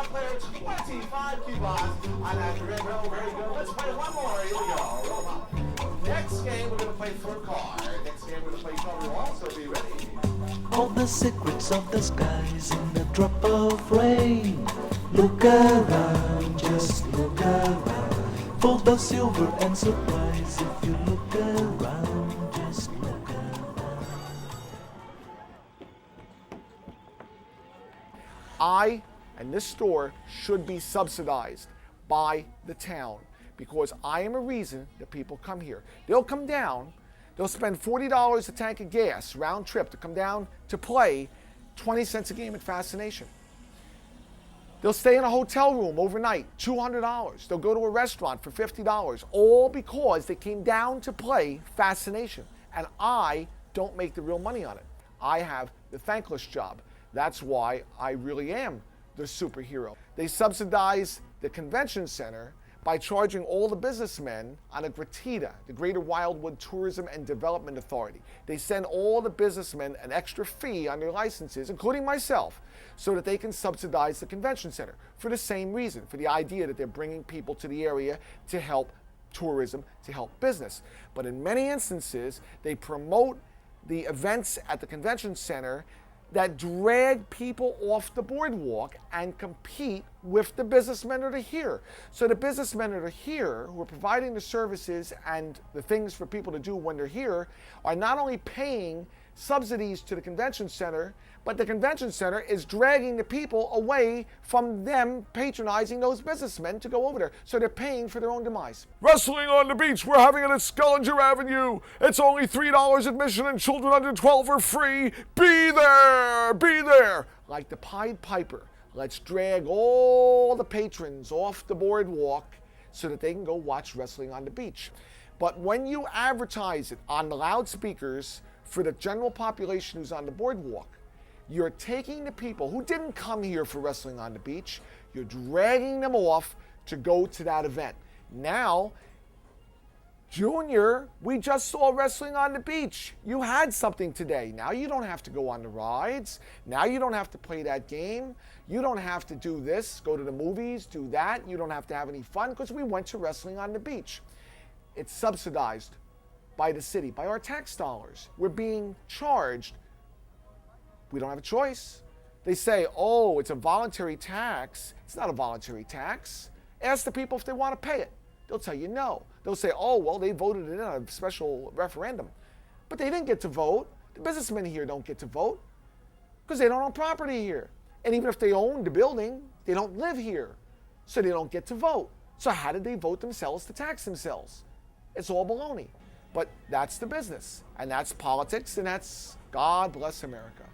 5 players, 25 coupons on that red row. Very good. Let's play one more. Here we go. Roll 'em up. Next game, we're going to play for a car. Next game, we're going to play Thoreau. Also, be ready. All the secrets of the skies in a drop of rain. Look around, just look around. Full of silver and surprise. If you look around, just look around. And this store should be subsidized by the town because I am a reason that people come here. They'll come down, they'll spend $40 a tank of gas round trip to come down to play 20 cents a game at Fascination. They'll stay in a hotel room overnight, $200. They'll go to a restaurant for $50, all because they came down to play Fascination. And I don't make the real money on it. I have the thankless job. That's why I really am the superhero. They subsidize the convention center by charging all the businessmen on a GRTTA, the Greater Wildwood Tourism and Development Authority. They send all the businessmen an extra fee on their licenses, including myself, so that they can subsidize the convention center for the same reason, for the idea that they're bringing people to the area to help tourism, to help business. But in many instances, they promote the events at the convention center that drag people off the boardwalk and compete with the businessmen that are here. So the businessmen that are here, who are providing the services and the things for people to do when they're here, are not only paying subsidies to the convention center, but the convention center is dragging the people away from them patronizing those businessmen to go over there. So they're paying for their own demise. Wrestling on the beach, we're having it at Scullinger Avenue. It's only $3 admission and children under 12 are free. Be there, be there. Like the Pied Piper, let's drag all the patrons off the boardwalk so that they can go watch wrestling on the beach. But when you advertise it on the loudspeakers for the general population who's on the boardwalk, you're taking the people who didn't come here for wrestling on the beach, you're dragging them off to go to that event. Now, Junior, we just saw wrestling on the beach. You had something today. Now you don't have to go on the rides. Now you don't have to play that game. You don't have to do this, go to the movies, do that. You don't have to have any fun because we went to wrestling on the beach. It's subsidized by the city, by our tax dollars. We're being charged. We don't have a choice. They say, oh, it's a voluntary tax. It's not a voluntary tax. Ask the people if they want to pay it. They'll tell you no. They'll say, oh, well, they voted it in a special referendum. But they didn't get to vote. The businessmen here don't get to vote because they don't own property here. And even if they own the building, they don't live here. So they don't get to vote. So how did they vote themselves to tax themselves? It's all baloney. But that's the business. And that's politics. And that's God bless America.